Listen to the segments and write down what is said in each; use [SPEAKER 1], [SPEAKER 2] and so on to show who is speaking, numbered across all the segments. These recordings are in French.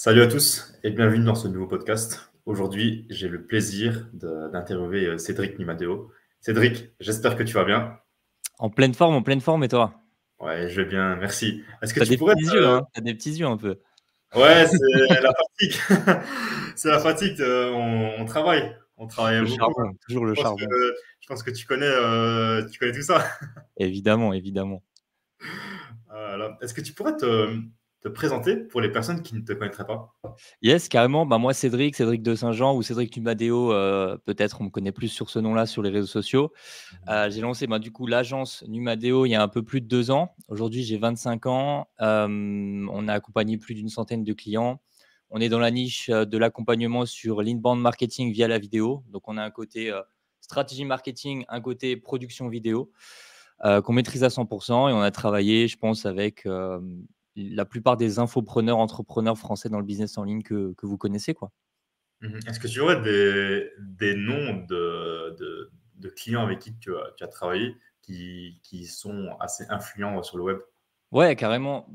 [SPEAKER 1] Salut à tous et bienvenue dans ce nouveau podcast. Aujourd'hui, j'ai le plaisir d'interviewer Cédric Numadeo. Cédric, j'espère que tu vas bien.
[SPEAKER 2] En pleine forme, et toi?
[SPEAKER 1] Ouais, je vais bien, merci. Est-ce que
[SPEAKER 2] T'as
[SPEAKER 1] tu
[SPEAKER 2] des
[SPEAKER 1] pourrais
[SPEAKER 2] petits yeux, hein? T'as des petits yeux un peu.
[SPEAKER 1] Ouais, c'est la fatigue. C'est la fatigue. On travaille. On travaille
[SPEAKER 2] Le
[SPEAKER 1] beaucoup, hein.
[SPEAKER 2] charbon, toujours le
[SPEAKER 1] Je pense
[SPEAKER 2] charbon.
[SPEAKER 1] que, je pense que tu connais tout ça.
[SPEAKER 2] Évidemment, évidemment.
[SPEAKER 1] Voilà. Est-ce que tu pourrais te présenter pour les personnes qui ne te connaîtraient pas?
[SPEAKER 2] Yes, carrément. Bah, moi, Cédric de Saint-Jean ou Cédric Numadeo, peut-être on me connaît plus sur ce nom-là sur les réseaux sociaux. J'ai lancé, du coup, l'agence Numadeo il y a un peu plus de 2 ans. Aujourd'hui, j'ai 25 ans. On a accompagné plus d'une centaine de clients. On est dans la niche, de l'accompagnement sur l'inbound marketing via la vidéo. Donc on a un côté, stratégie marketing, un côté production vidéo, qu'on maîtrise à 100 et on a travaillé, je pense, avec, la plupart des infopreneurs, entrepreneurs français dans le business en ligne que vous connaissez, quoi.
[SPEAKER 1] Est-ce que tu aurais des noms de clients avec qui tu as travaillé qui sont assez influents sur le web?
[SPEAKER 2] Ouais, carrément.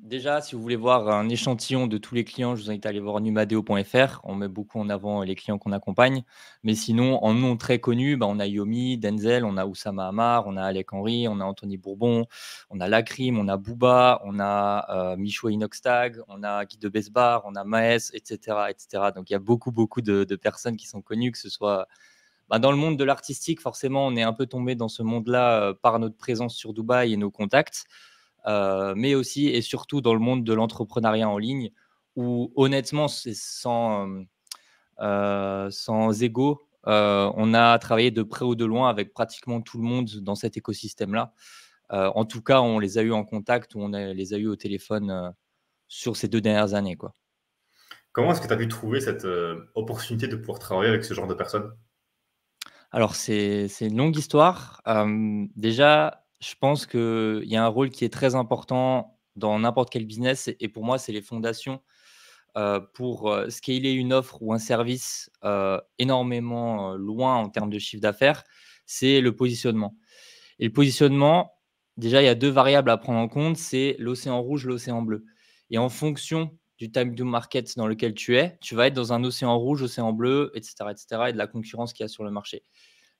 [SPEAKER 2] Déjà, si vous voulez voir un échantillon de tous les clients, je vous invite à aller voir numadeo.fr. On met beaucoup en avant les clients qu'on accompagne. Mais sinon, en nom très connus, on a Yomi, Denzel, on a Oussama Hamar, on a Alec Henry, on a Anthony Bourbon, on a Lacrim, on a Booba, on a Michou Inoxtag, on a Guy de Besbar, on a Maes, etc., etc. Donc, il y a beaucoup de personnes qui sont connues, que ce soit dans le monde de l'artistique. Forcément, on est un peu tombé dans ce monde-là par notre présence sur Dubaï et nos contacts. Mais aussi et surtout dans le monde de l'entrepreneuriat en ligne où honnêtement, c'est sans ego, on a travaillé de près ou de loin avec pratiquement tout le monde dans cet écosystème-là. En tout cas, on les a eus en contact ou les a eus au téléphone, sur ces 2 dernières années, quoi.
[SPEAKER 1] Comment est-ce que tu as pu trouver cette opportunité de pouvoir travailler avec ce genre de personnes?
[SPEAKER 2] Alors c'est une longue histoire. Déjà, je pense qu'il y a un rôle qui est très important dans n'importe quel business et pour moi, c'est les fondations, pour, scaler une offre ou un service, énormément, loin en termes de chiffre d'affaires, c'est le positionnement. Et le positionnement, déjà, il y a 2 variables à prendre en compte, c'est l'océan rouge, l'océan bleu. Et en fonction du time to market dans lequel tu es, tu vas être dans un océan rouge, océan bleu, et cetera et de la concurrence qu'il y a sur le marché.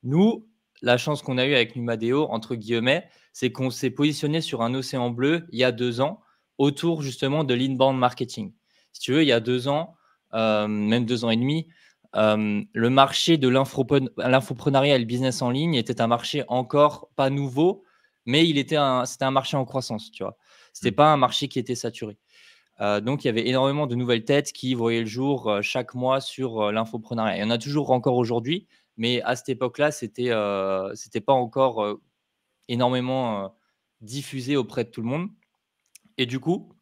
[SPEAKER 2] Nous, la chance qu'on a eue avec Numadeo, entre guillemets, c'est qu'on s'est positionné sur un océan bleu il y a 2 ans, autour justement de l'inbound marketing. Si tu veux, il y a 2 ans, même 2 ans et demi, le marché de l'infoprenariat et le business en ligne était un marché encore pas nouveau, mais c'était un marché en croissance, tu vois? C'était
[SPEAKER 1] Mmh.
[SPEAKER 2] pas un marché qui était saturé. Donc il y avait énormément de nouvelles têtes qui voyaient le jour, chaque mois sur, l'infoprenariat. Il y en a toujours encore aujourd'hui, mais à cette époque-là, c'était pas encore, énormément, diffusé auprès de tout le monde et du coup,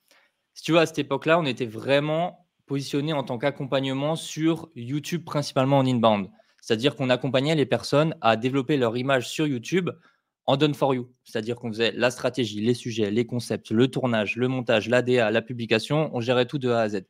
[SPEAKER 2] si tu veux, à cette époque-là, on était vraiment positionné en tant qu'accompagnement sur YouTube, principalement en inbound. C'est-à-dire qu'on accompagnait les personnes à développer leur image sur YouTube en done for you. C'est-à-dire qu'on faisait la stratégie, les sujets, les concepts, le tournage, le montage, l'ADA, la publication, on gérait tout de A à Z.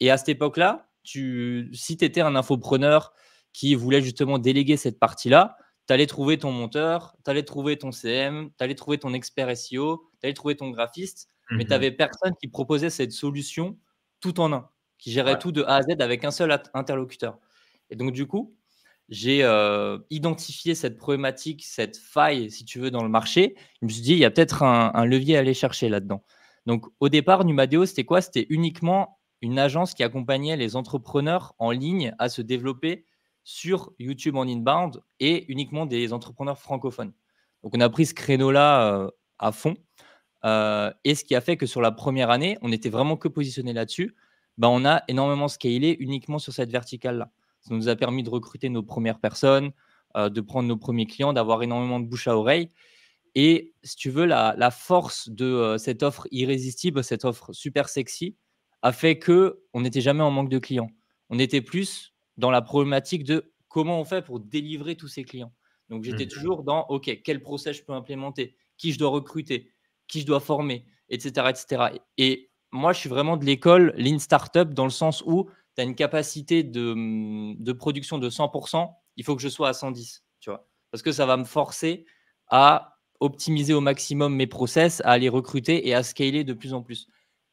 [SPEAKER 2] Et à cette époque-là, si tu étais un infopreneur qui voulait justement déléguer cette partie-là, tu allais trouver ton monteur, tu allais trouver ton CM, tu allais trouver ton expert SEO, tu allais trouver ton graphiste, mais tu
[SPEAKER 1] Mmh.
[SPEAKER 2] avais personne qui proposait cette solution tout en un, qui gérait
[SPEAKER 1] Ouais.
[SPEAKER 2] tout de A à Z avec un seul interlocuteur. Et donc, du coup, j'ai identifié cette problématique, cette faille, si tu veux, dans le marché. Je me suis dit, il y a peut-être un levier à aller chercher là-dedans. Donc, au départ, Numadeo, c'était quoi? C'était uniquement une agence qui accompagnait les entrepreneurs en ligne à se développer sur YouTube en inbound et uniquement des entrepreneurs francophones. Donc, on a pris ce créneau-là à fond. Et ce qui a fait que sur la première année, on était vraiment que positionné là-dessus. On a énormément scalé uniquement sur cette verticale-là. Ça nous a permis de recruter nos premières personnes, de prendre nos premiers clients, d'avoir énormément de bouche à oreille. Et si tu veux, la force de cette offre irrésistible, cette offre super sexy, a fait que on n'était jamais en manque de clients. On était plus dans la problématique de comment on fait pour délivrer tous ces clients. Donc j'étais
[SPEAKER 1] Mmh.
[SPEAKER 2] toujours dans OK, quel process je peux implémenter, qui je dois recruter, qui je dois former, etc. etc. Et moi, je suis vraiment de l'école Lean Startup dans le sens où tu as une capacité de production de 100%, il faut que je sois à 110, tu vois. Parce que ça va me forcer à optimiser au maximum mes process, à aller recruter et à scaler de plus en plus.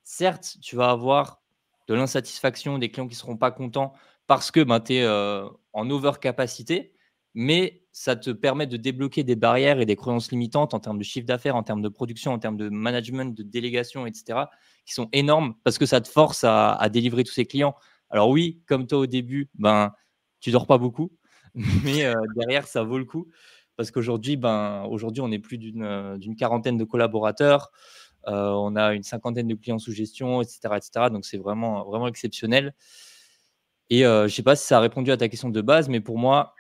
[SPEAKER 2] Certes, tu vas avoir de l'insatisfaction, des clients qui ne seront pas contents parce que ben, tu es en overcapacité, mais ça te permet de débloquer des barrières et des croyances limitantes en termes de chiffre d'affaires, en termes de production, en termes de management, de délégation, etc., qui sont énormes parce que ça te force à délivrer tous ces clients. Alors oui, comme toi au début, ben, tu dors pas beaucoup, mais derrière, ça vaut le coup parce qu'aujourd'hui, on est plus d'une quarantaine de collaborateurs. On a une cinquantaine de clients sous gestion, etc., etc. Donc, c'est vraiment, vraiment exceptionnel. Et je ne sais pas si ça a répondu à ta question de base, mais pour moi,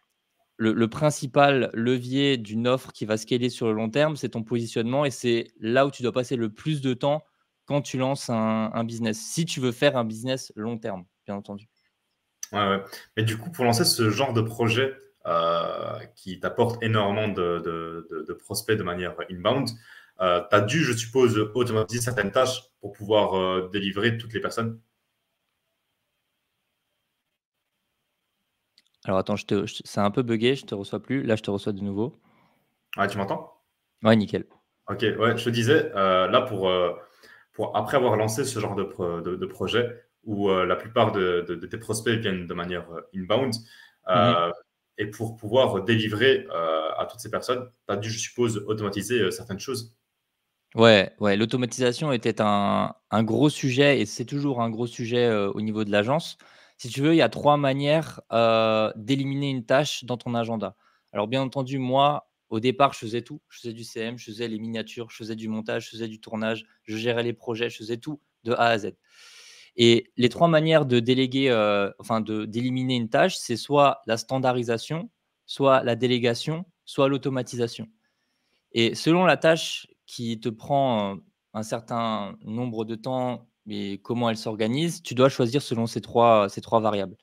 [SPEAKER 2] le principal levier d'une offre qui va scaler sur le long terme, c'est ton positionnement et c'est là où tu dois passer le plus de temps quand tu lances un business. Si tu veux faire un business long terme, bien entendu.
[SPEAKER 1] Ouais, ouais. Mais du coup, pour lancer ce genre de projet qui t'apporte énormément de prospects de manière inbound, tu as dû, je suppose, automatiser certaines tâches pour pouvoir délivrer toutes les personnes.
[SPEAKER 2] Alors attends, c'est un peu buggé, je te reçois plus. Là, je te reçois de nouveau.
[SPEAKER 1] Ouais, tu m'entends?
[SPEAKER 2] Ouais, nickel.
[SPEAKER 1] Ok, ouais, je te disais, là, après avoir lancé ce genre de projet où la plupart de tes prospects viennent de manière inbound,
[SPEAKER 2] Mhm.
[SPEAKER 1] euh, et pour pouvoir délivrer à toutes ces personnes, tu as dû, je suppose, automatiser certaines choses.
[SPEAKER 2] Ouais, ouais, l'automatisation était un gros sujet et c'est toujours un gros sujet au niveau de l'agence. Si tu veux, il y a trois manières d'éliminer une tâche dans ton agenda. Alors, bien entendu, moi, au départ, je faisais tout. Je faisais du CM, je faisais les miniatures, je faisais du montage, je faisais du tournage, je gérais les projets, je faisais tout de A à Z. Et les trois manières de déléguer, d'éliminer une tâche, c'est soit la standardisation, soit la délégation, soit l'automatisation. Et selon la tâche qui te prend un certain nombre de temps et comment elle s'organise, tu dois choisir selon ces trois variables.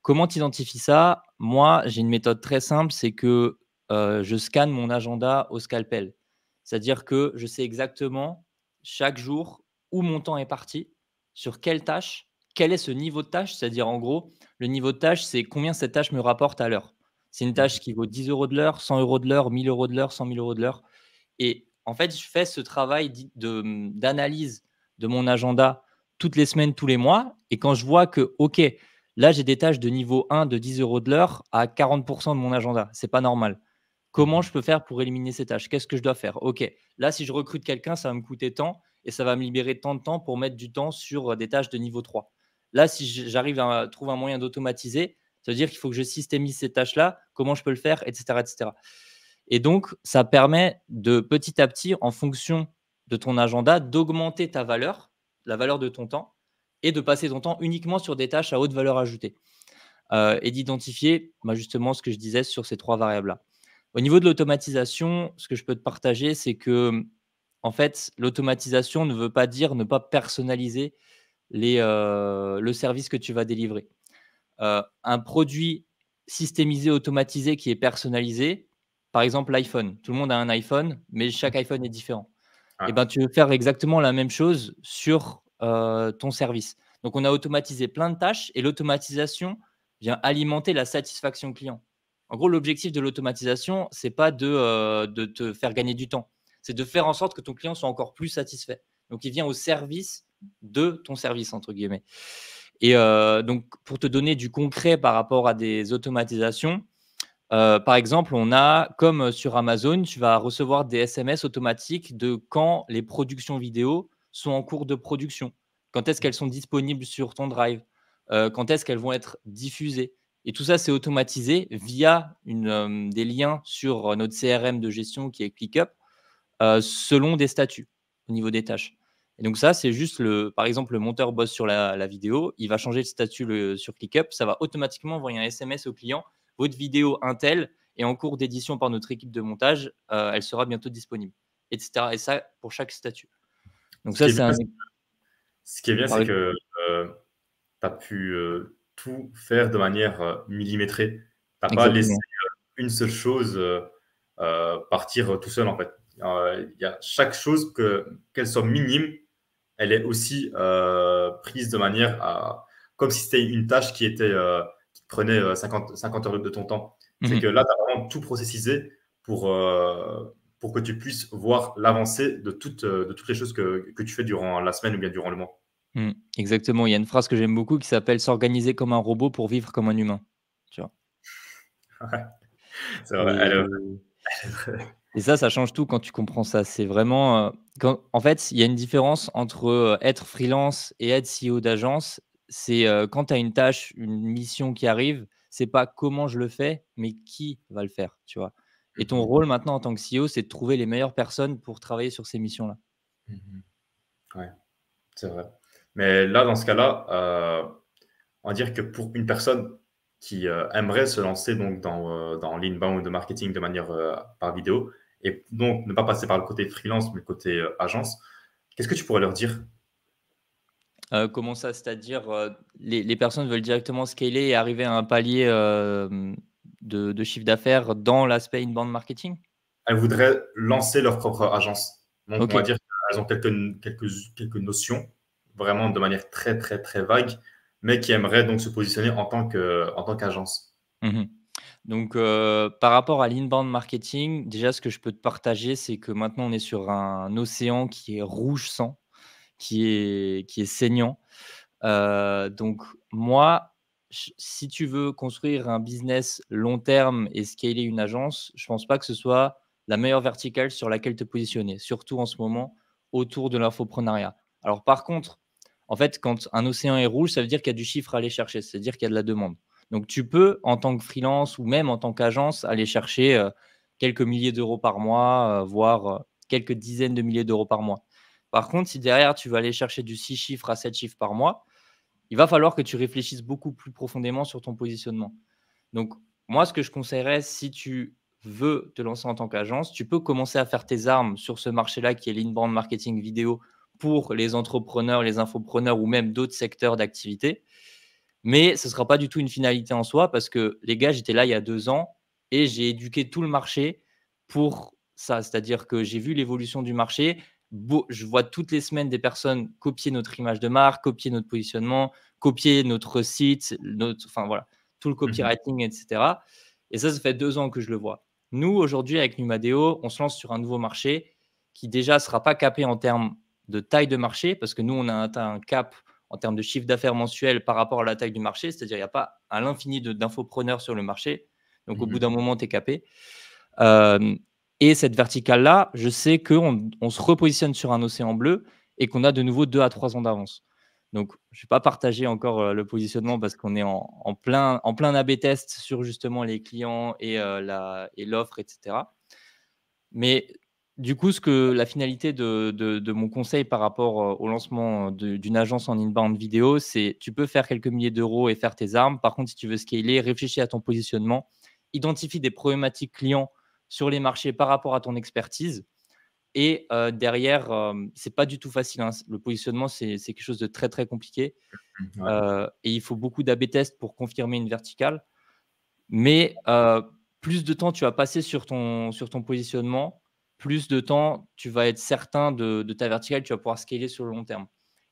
[SPEAKER 2] Comment tu identifies ça? Moi, j'ai une méthode très simple, c'est que je scanne mon agenda au scalpel. C'est-à-dire que je sais exactement chaque jour où mon temps est parti, sur quelle tâche, quel est ce niveau de tâche. C'est-à-dire, en gros, le niveau de tâche, c'est combien cette tâche me rapporte à l'heure. C'est une tâche qui vaut 10 euros de l'heure, 100 euros de l'heure, 1000 euros de l'heure, 100 000 euros de l'heure. Et en fait, je fais ce travail d'analyse de mon agenda toutes les semaines, tous les mois. Et quand je vois que, OK, là, j'ai des tâches de niveau 1 de 10 euros de l'heure à 40% de mon agenda. C'est pas normal. Comment je peux faire pour éliminer ces tâches? Qu'est-ce que je dois faire? OK, là, si je recrute quelqu'un, ça va me coûter tant et ça va me libérer tant de temps pour mettre du temps sur des tâches de niveau 3. Là, si j'arrive à trouver un moyen d'automatiser, ça veut dire qu'il faut que je systémise ces tâches-là. Comment je peux le faire, etc., etc. Et donc, ça permet de petit à petit, en fonction de ton agenda, d'augmenter ta valeur, la valeur de ton temps, et de passer ton temps uniquement sur des tâches à haute valeur ajoutée. Et d'identifier justement ce que je disais sur ces trois variables-là. Au niveau de l'automatisation, ce que je peux te partager, c'est que en fait, l'automatisation ne veut pas dire ne pas personnaliser le service que tu vas délivrer. Un produit systémisé, automatisé qui est personnalisé, par exemple l'iPhone. Tout le monde a un iPhone, mais chaque iPhone est différent. Et
[SPEAKER 1] Ouais.
[SPEAKER 2] ben, tu veux faire exactement la même chose sur ton service. Donc, on a automatisé plein de tâches et l'automatisation vient alimenter la satisfaction client. En gros, l'objectif de l'automatisation, c'est pas de te faire gagner du temps, c'est de faire en sorte que ton client soit encore plus satisfait. Donc, il vient au service de ton service, entre guillemets. Et donc, pour te donner du concret par rapport à des automatisations, par exemple, on a, comme sur Amazon, tu vas recevoir des SMS automatiques de quand les productions vidéo sont en cours de production. Quand est-ce qu'elles sont disponibles sur ton drive? Quand est-ce qu'elles vont être diffusées? Et tout ça, c'est automatisé via des liens sur notre CRM de gestion qui est ClickUp, selon des statuts au niveau des tâches. Et donc ça, c'est juste par exemple, le monteur bosse sur la vidéo, il va changer de statut sur ClickUp, ça va automatiquement envoyer un SMS au client. Votre vidéo Intel est en cours d'édition par notre équipe de montage, elle sera bientôt disponible, etc. Et ça pour chaque statut. Donc
[SPEAKER 1] Ce qui
[SPEAKER 2] ça,
[SPEAKER 1] est
[SPEAKER 2] c'est
[SPEAKER 1] bien,
[SPEAKER 2] un
[SPEAKER 1] ce qui est bien,
[SPEAKER 2] par
[SPEAKER 1] c'est
[SPEAKER 2] exemple.
[SPEAKER 1] que tu as pu tout faire de manière millimétrée. Tu n'as pas laissé
[SPEAKER 2] Exactement.
[SPEAKER 1] une seule chose partir tout seul, en fait. Il y a chaque chose, qu'elle soit minime, elle est aussi prise de manière comme si c'était une tâche qui prenait 50 heures de ton temps. C'est que
[SPEAKER 2] Mmh.
[SPEAKER 1] là, tu as vraiment tout processisé pour que tu puisses voir l'avancée de toutes les choses que tu fais durant la semaine ou bien durant le mois.
[SPEAKER 2] Exactement. Il y a une phrase que j'aime beaucoup qui s'appelle s'organiser comme un robot pour vivre comme un humain. Tu vois.
[SPEAKER 1] Ouais, c'est vrai.
[SPEAKER 2] Et, et ça change tout quand tu comprends ça. C'est vraiment, en fait, il y a une différence entre être freelance et être CEO d'agence. C'est quand tu as une tâche, une mission qui arrive, c'est pas comment je le fais, mais qui va le faire, tu vois. Et ton
[SPEAKER 1] Mhm,
[SPEAKER 2] rôle maintenant en tant que CEO, c'est de trouver les meilleures personnes pour travailler sur ces missions-là.
[SPEAKER 1] mhm. Ouais, c'est vrai. Mais là, dans ce cas-là, on va dire que pour une personne qui aimerait se lancer donc dans l'inbound de marketing de manière par vidéo et donc ne pas passer par le côté freelance mais le côté agence, qu'est-ce que tu pourrais leur dire?
[SPEAKER 2] Comment ça? C'est-à-dire, les personnes veulent directement scaler et arriver à un palier, de chiffre d'affaires dans l'aspect inbound marketing?
[SPEAKER 1] Elles voudraient lancer leur propre agence. Donc, on va
[SPEAKER 2] OK.
[SPEAKER 1] dire qu'elles ont quelques notions, vraiment de manière très, très, très vague, mais qui aimeraient donc se positionner en tant qu'agence.
[SPEAKER 2] Mmh. Donc, par rapport à l'inbound marketing, déjà ce que je peux te partager, c'est que maintenant on est sur un océan qui est rouge sang, qui est saignant. Donc moi, si tu veux construire un business long terme et scaler une agence, je pense pas que ce soit la meilleure verticale sur laquelle te positionner, surtout en ce moment autour de l'infoprenariat. Alors par contre, en fait, quand un océan est rouge, ça veut dire qu'il y a du chiffre à aller chercher, c'est-à-dire qu'il y a de la demande. Donc tu peux, en tant que freelance ou même en tant qu'agence, aller chercher quelques milliers d'euros par mois, voire quelques dizaines de milliers d'euros par mois. Par contre, si derrière tu vas aller chercher du 6 chiffres à 7 chiffres par mois, il va falloir que tu réfléchisses beaucoup plus profondément sur ton positionnement. Donc, moi, ce que je conseillerais, si tu veux te lancer en tant qu'agence, tu peux commencer à faire tes armes sur ce marché-là qui est l'inbound marketing vidéo pour les entrepreneurs, les infopreneurs ou même d'autres secteurs d'activité. Mais ce ne sera pas du tout une finalité en soi parce que les gars, j'étais là il y a 2 ans et j'ai éduqué tout le marché pour ça. C'est-à-dire que j'ai vu l'évolution du marché. Je vois toutes les semaines des personnes copier notre image de marque, copier notre positionnement, copier notre site, enfin voilà, tout le
[SPEAKER 1] Mhm.
[SPEAKER 2] copywriting, etc. Et ça fait 2 ans que je le vois. Nous, aujourd'hui, avec Numadeo, on se lance sur un nouveau marché qui déjà ne sera pas capé en termes de taille de marché parce que nous, on a atteint un cap en termes de chiffre d'affaires mensuel par rapport à la taille du marché. C'est-à-dire, il n'y a pas à l'infini d'infopreneurs sur le marché. Donc, au bout d'un
[SPEAKER 1] Mhm.
[SPEAKER 2] moment, tu es capé. Euh, et cette verticale-là, je sais qu'on se repositionne sur un océan bleu et qu'on a de nouveau 2 à 3 ans d'avance. Donc, je ne vais pas partager encore le positionnement parce qu'on est en plein A/B test sur justement les clients et l'offre, etc. Mais du coup, la finalité de mon conseil par rapport au lancement d'une agence en inbound vidéo, c'est tu peux faire quelques milliers d'euros et faire tes armes. Par contre, si tu veux scaler, réfléchis à ton positionnement, identifie des problématiques clients sur les marchés par rapport à ton expertise. Et derrière, c'est pas du tout facile, hein. Le positionnement, c'est quelque chose de très, très compliqué.
[SPEAKER 1] Ouais.
[SPEAKER 2] Et il faut beaucoup d'A/B tests pour confirmer une verticale. Mais plus de temps tu vas passer sur ton positionnement, plus de temps tu vas être certain de ta verticale, tu vas pouvoir scaler sur le long terme.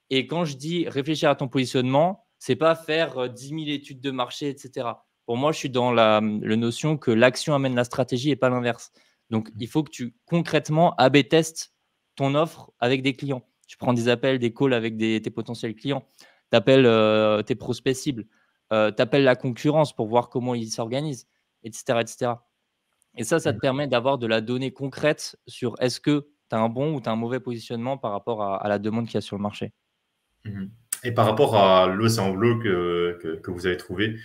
[SPEAKER 2] Et quand je dis réfléchir à ton positionnement, c'est pas faire 10 000 études de marché, et cetera. Pour moi, je suis dans la notion que l'action amène la stratégie et pas l'inverse. Donc, il faut que tu concrètement A/B testes ton offre avec des clients. Tu prends des appels, des calls avec tes potentiels clients. Tu appelles tes prospects cibles. Tu appelles la concurrence pour voir comment ils s'organisent, etc., etc. Et ça te permet d'avoir de la donnée concrète sur est-ce que tu as un bon ou tu as un mauvais positionnement par rapport à la demande qu'il y a sur le marché.
[SPEAKER 1] Mhm. Et par rapport à l'océan bleu que vous avez trouvé,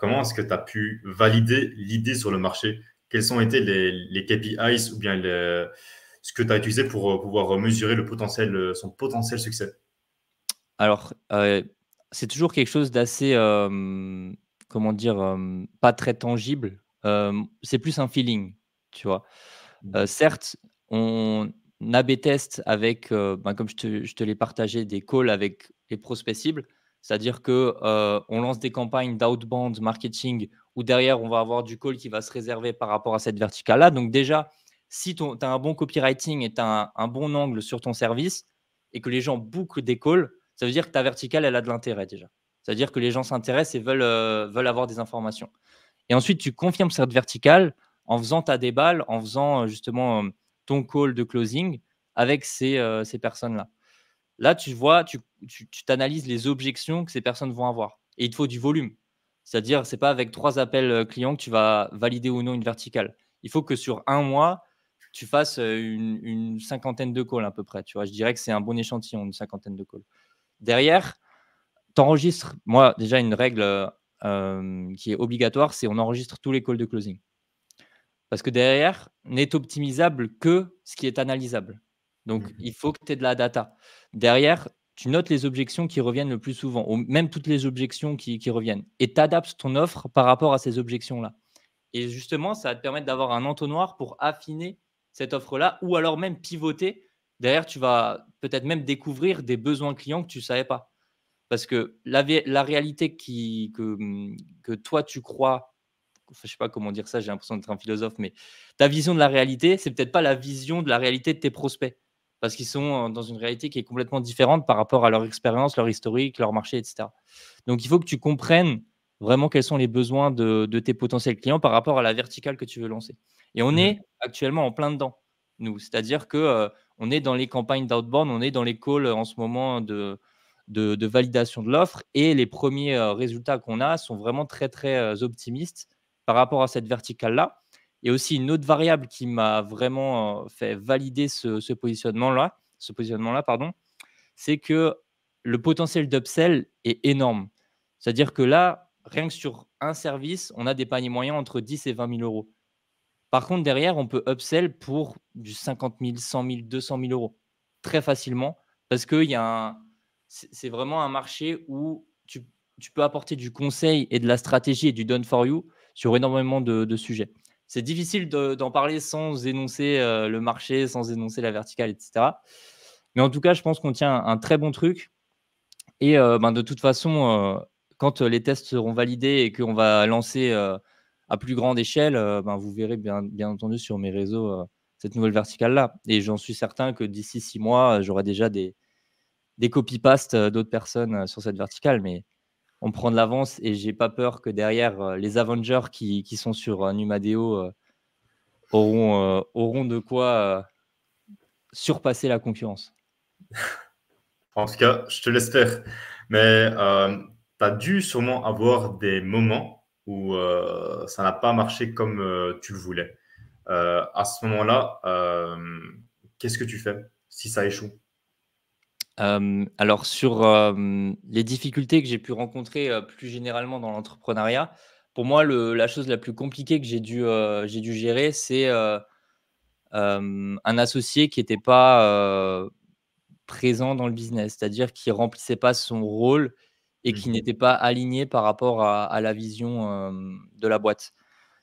[SPEAKER 1] comment est-ce que tu as pu valider l'idée sur le marché? Quels ont été les KPIs ou bien ce que tu as utilisé pour pouvoir mesurer son potentiel succès?
[SPEAKER 2] Alors, c'est toujours quelque chose d'assez, comment dire? Pas très tangible. C'est plus un feeling, tu vois?
[SPEAKER 1] Mhm.
[SPEAKER 2] Certes, on A/B test avec, comme je te l'ai partagé, des calls avec les prospects cibles. C'est-à-dire que, on lance des campagnes d'outbound marketing où derrière on va avoir du call qui va se réserver par rapport à cette verticale-là. Donc déjà, si tu as un bon copywriting et tu as un bon angle sur ton service et que les gens bouclent des calls, ça veut dire que ta verticale, elle a de l'intérêt déjà. Ça veut dire que les gens s'intéressent et veulent avoir des informations. Et ensuite, tu confirmes cette verticale en faisant ta déballe, en faisant justement ton call de closing avec ces personnes-là. Là, tu vois, tu t'analyses les objections que ces personnes vont avoir. Et il te faut du volume. C'est-à-dire, c'est pas avec 3 appels clients que tu vas valider ou non une verticale. Il faut que sur un mois, tu fasses une cinquantaine de calls à peu près. Tu vois, je dirais que c'est un bon échantillon, une cinquantaine de calls. Derrière, tu enregistres. Moi, déjà, une règle qui est obligatoire, c'est on enregistre tous les calls de closing. Parce que derrière, n'est optimisable que ce qui est analysable. Donc, il faut que tu aies de la data. Derrière, tu notes les objections qui reviennent le plus souvent, ou même toutes les objections qui reviennent, et tu adaptes ton offre par rapport à ces objections-là. Et justement, ça va te permettre d'avoir un entonnoir pour affiner cette offre-là, ou alors même pivoter. Derrière, tu vas peut-être même découvrir des besoins clients que tu ne savais pas. Parce que la réalité que toi, tu crois, je ne sais pas comment dire ça, j'ai l'impression d'être un philosophe, mais ta vision de la réalité, c'est peut-être pas la vision de la réalité de tes prospects. Parce qu'ils sont dans une réalité qui est complètement différente par rapport à leur expérience, leur historique, leur marché, etc. Donc, il faut que tu comprennes vraiment quels sont les besoins de tes potentiels clients par rapport à la verticale que tu veux lancer. Et on est actuellement en plein dedans, nous. C'est-à-dire que on est dans les campagnes d'outbound, on est dans les calls en ce moment de validation de l'offre. Et les premiers résultats qu'on a sont vraiment très, très optimistes par rapport à cette verticale-là. Et aussi une autre variable qui m'a vraiment fait valider ce positionnement-là, pardon, c'est que le potentiel d'upsell est énorme. C'est-à-dire que là, rien que sur un service, on a des paniers moyens entre 10 et 20 000 euros. Par contre, derrière, on peut upsell pour du 50 000, 100 000, 200 000 euros très facilement parce que c'est vraiment un marché où tu peux apporter du conseil et de la stratégie et du done for you sur énormément de sujets. C'est difficile d'en parler sans énoncer le marché, sans énoncer la verticale, etc. Mais en tout cas, je pense qu'on tient un très bon truc. Et de toute façon, quand les tests seront validés et qu'on va lancer à plus grande échelle, vous verrez bien entendu sur mes réseaux cette nouvelle verticale-là. Et j'en suis certain que d'ici 6 mois, j'aurai déjà des copy-paste d'autres personnes sur cette verticale. Mais on prend de l'avance et j'ai pas peur que derrière, les Avengers qui sont sur Numadeo auront de quoi surpasser la concurrence.
[SPEAKER 1] En tout cas, je te l'espère. Mais tu as dû sûrement avoir des moments où ça n'a pas marché comme tu le voulais. À ce moment-là, qu'est-ce que tu fais si ça échoue?
[SPEAKER 2] Alors sur les difficultés que j'ai pu rencontrer plus généralement dans l'entrepreneuriat, pour moi, la chose la plus compliquée que j'ai dû gérer, c'est un associé qui n'était pas présent dans le business, c'est-à-dire qui remplissait pas son rôle et qui n'était pas aligné par rapport à la vision de la boîte.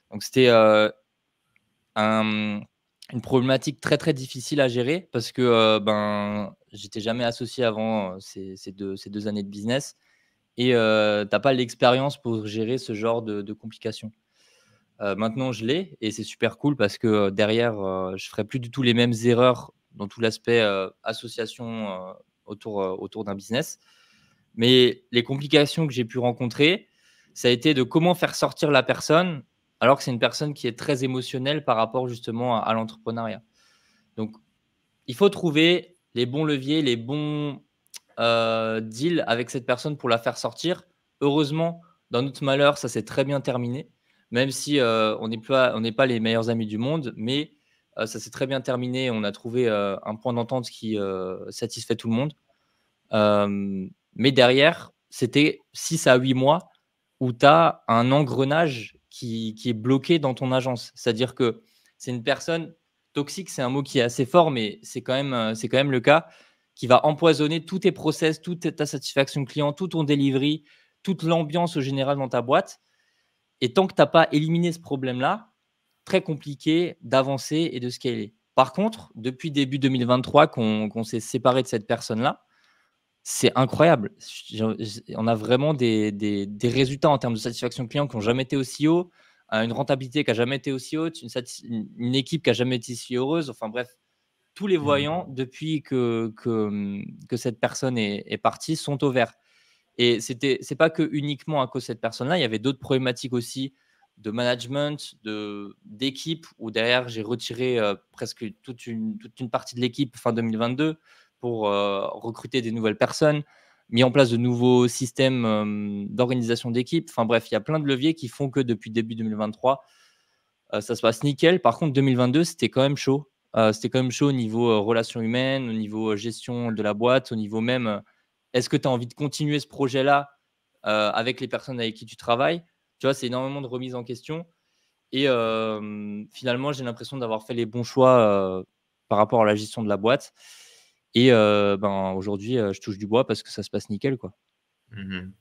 [SPEAKER 2] Donc c'était une problématique très, très difficile à gérer parce que j'étais jamais associé avant ces 2 années de business et tu as pas l'expérience pour gérer ce genre de complications. Maintenant, je l'ai et c'est super cool parce que derrière, je ferai plus du tout les mêmes erreurs dans tout l'aspect association autour d'un business. Mais les complications que j'ai pu rencontrer, ça a été de comment faire sortir la personne alors que c'est une personne qui est très émotionnelle par rapport justement à l'entrepreneuriat. Donc, il faut trouver les bons leviers, les bons deals avec cette personne pour la faire sortir. Heureusement, dans notre malheur, ça s'est très bien terminé, même si on n'est pas les meilleurs amis du monde, mais ça s'est très bien terminé. On a trouvé un point d'entente qui satisfait tout le monde. Mais derrière, c'était 6 à 8 mois où tu as un engrenage qui est bloqué dans ton agence. C'est-à-dire que c'est une personne toxique, c'est un mot qui est assez fort, mais c'est quand même le cas, qui va empoisonner tous tes process, toute ta satisfaction client, tout ton delivery, toute l'ambiance au général dans ta boîte. Et tant que tu n'as pas éliminé ce problème-là, très compliqué d'avancer et de scaler. Par contre, depuis début 2023 qu'on s'est séparé de cette personne-là, c'est incroyable. On a vraiment des résultats en termes de satisfaction client qui n'ont jamais été aussi hauts, une rentabilité qui n'a jamais été aussi haute, une équipe qui n'a jamais été si heureuse. Enfin bref, tous les voyants depuis que cette personne est partie sont au vert. Et c'est pas que uniquement à cause de cette personne-là, il y avait d'autres problématiques aussi de management, d'équipe, où derrière j'ai retiré presque toute une partie de l'équipe fin 2022 pour recruter des nouvelles personnes, mis en place de nouveaux systèmes d'organisation d'équipe. Enfin bref, il y a plein de leviers qui font que depuis début 2023, ça se passe nickel. Par contre, 2022, c'était quand même chaud. C'était quand même chaud au niveau relations humaines, au niveau gestion de la boîte, au niveau même, est-ce que tu as envie de continuer ce projet-là avec les personnes avec qui tu travailles? Tu vois, c'est énormément de remise en question. Et finalement, j'ai l'impression d'avoir fait les bons choix par rapport à la gestion de la boîte. Et aujourd'hui, je touche du bois parce que ça se passe nickel, quoi.
[SPEAKER 1] Mhm.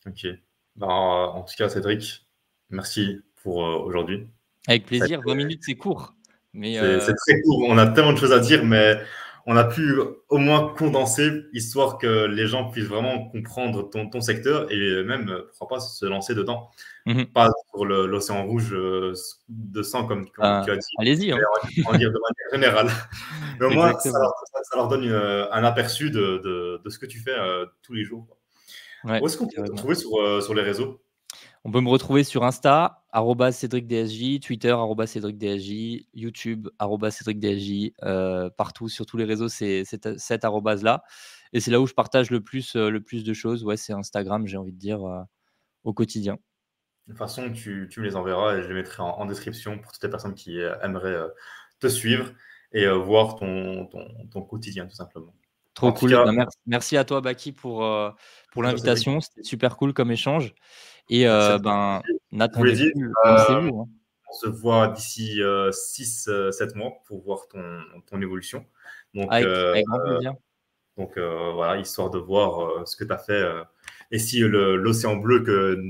[SPEAKER 1] Ok. Ben, en tout cas, Cédric, merci pour aujourd'hui.
[SPEAKER 2] Avec
[SPEAKER 1] Ça a
[SPEAKER 2] plaisir. 20 minutes, c'est court. Mais
[SPEAKER 1] C'est très court. On a tellement de choses à dire, mais on a pu au moins condenser, histoire que les gens puissent vraiment comprendre ton secteur et même, pourquoi pas, se lancer dedans.
[SPEAKER 2] mhm.
[SPEAKER 1] Pas sur l'océan rouge de sang, comme tu as dit,
[SPEAKER 2] Allez-y,
[SPEAKER 1] mais
[SPEAKER 2] hein.
[SPEAKER 1] en dire de manière générale. Mais au moins,
[SPEAKER 2] Exactement.
[SPEAKER 1] ça leur donne un aperçu de ce que tu fais tous les jours.
[SPEAKER 2] Ouais,
[SPEAKER 1] Où est-ce qu'on peut te
[SPEAKER 2] carrément.
[SPEAKER 1] retrouver sur les réseaux?
[SPEAKER 2] On peut me retrouver sur Insta, @CédricDSJ, Twitter, @CédricDSJ, YouTube, @CédricDSJ. Partout, sur tous les réseaux, c'est cet arrobase-là. Et c'est là où je partage le plus de choses. Ouais, c'est Instagram, j'ai envie de dire, au quotidien.
[SPEAKER 1] De toute façon, tu me les enverras et je les mettrai en description pour toutes les personnes qui aimeraient te suivre et voir ton quotidien, tout simplement.
[SPEAKER 2] Trop
[SPEAKER 1] En tout
[SPEAKER 2] cool.
[SPEAKER 1] cas,
[SPEAKER 2] Bah, merci à toi, Baki, pour
[SPEAKER 1] bonjour Cédric.
[SPEAKER 2] l'invitation. C'était super cool comme écge. Et
[SPEAKER 1] Merci à toi. Je voulais
[SPEAKER 2] n'attendez
[SPEAKER 1] dire,
[SPEAKER 2] plus,
[SPEAKER 1] euh,
[SPEAKER 2] lancez-vous, hein.
[SPEAKER 1] on se voit d'ici 6-7 mois pour voir ton évolution. Donc,
[SPEAKER 2] Avec grand plaisir.
[SPEAKER 1] voilà, histoire de voir ce que tu as fait et si l'océan bleu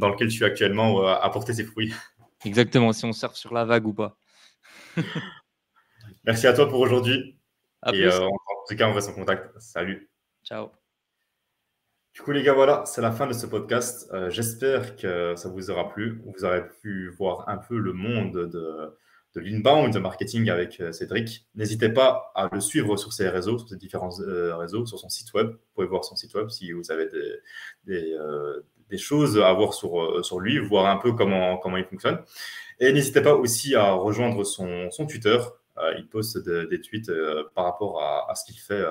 [SPEAKER 1] dans lequel je suis actuellement a porté ses fruits.
[SPEAKER 2] Exactement, si on surfe sur la vague ou pas.
[SPEAKER 1] Merci à toi pour aujourd'hui
[SPEAKER 2] À
[SPEAKER 1] et
[SPEAKER 2] plus.
[SPEAKER 1] en tout cas, on reste en contact. Salut.
[SPEAKER 2] Ciao.
[SPEAKER 1] Du coup, les gars, voilà, c'est la fin de ce podcast. J'espère que ça vous aura plu. Vous aurez pu voir un peu le monde de l'inbound, de marketing avec Cédric. N'hésitez pas à le suivre sur ses réseaux, sur ses différents réseaux, sur son site web. Vous pouvez voir son site web si vous avez des choses à voir sur lui, voir un peu comment il fonctionne. Et n'hésitez pas aussi à rejoindre son Twitter. Il poste des tweets par rapport à ce qu'il fait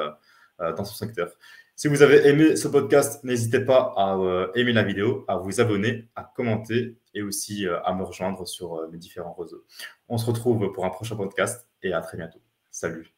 [SPEAKER 1] dans son secteur. Si vous avez aimé ce podcast, n'hésitez pas à aimer la vidéo, à vous abonner, à commenter et aussi à me rejoindre sur mes différents réseaux. On se retrouve pour un prochain podcast et à très bientôt. Salut.